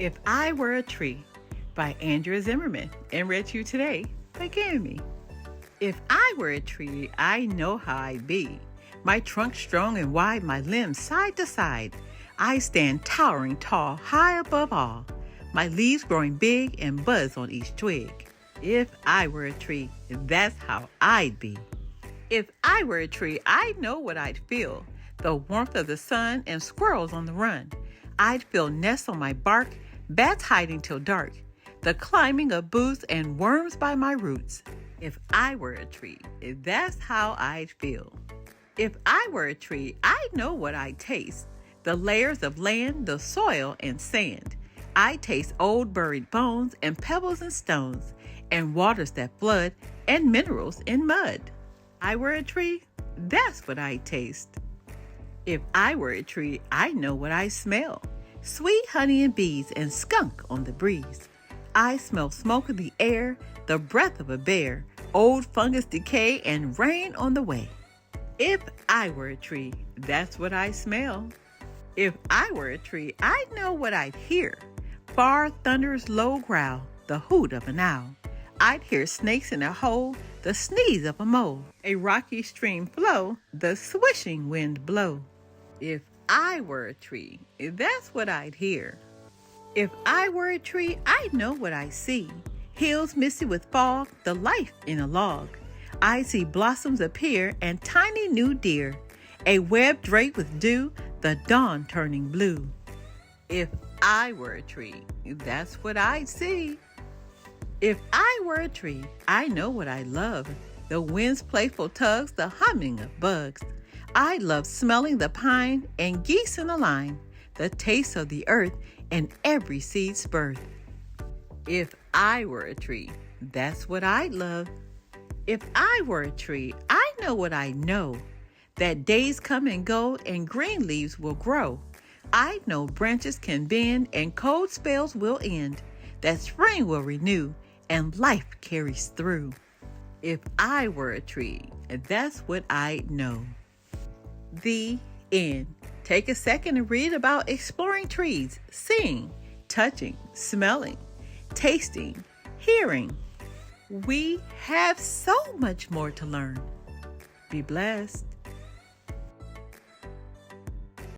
If I Were a Tree by Andrea Zimmerman, and read to you today by Gammy. If I were a tree, I know how I'd be. My trunk strong and wide, my limbs side to side. I stand towering tall, high above all. My leaves growing big and buzz on each twig. If I were a tree, that's how I'd be. If I were a tree, I know what I'd feel. The warmth of the sun and squirrels on the run. I'd feel nests on my bark, bats hiding till dark. The climbing of booths and worms by my roots. If I were a tree, that's how I'd feel. If I were a tree, I know what I'd taste. The layers of land, the soil, and sand. I taste old buried bones and pebbles and stones, and waters that flood, and minerals in mud. I were a tree, that's what I'd taste. If I were a tree, I know what I smell. Sweet honey and bees and skunk on the breeze. I smell smoke in the air, the breath of a bear, old fungus decay, and rain on the way. If I were a tree, that's what I smell. If I were a tree, I know what I'd hear. Far thunder's low growl, the hoot of an owl. I'd hear snakes in a hole, the sneeze of a mole. A rocky stream flow, the swishing wind blow. If I were a tree, that's what I'd hear. If I were a tree, I'd know what I see. Hills misty with fog, the life in a log. I see blossoms appear and tiny new deer. A web draped with dew, the dawn turning blue. If I were a tree, that's what I'd see. If I were a tree, I know what I love. The wind's playful tugs, the humming of bugs. I love smelling the pine and geese in a line, the taste of the earth and every seed's birth. If I were a tree, that's what I'd love. If I were a tree, I know what I know. That days come and go and green leaves will grow. I know branches can bend and cold spells will end. That spring will renew and life carries through. If I were a tree, that's what I know. The end. Take a second and read about exploring trees, seeing, touching, smelling, tasting, hearing. We have so much more to learn. Be blessed.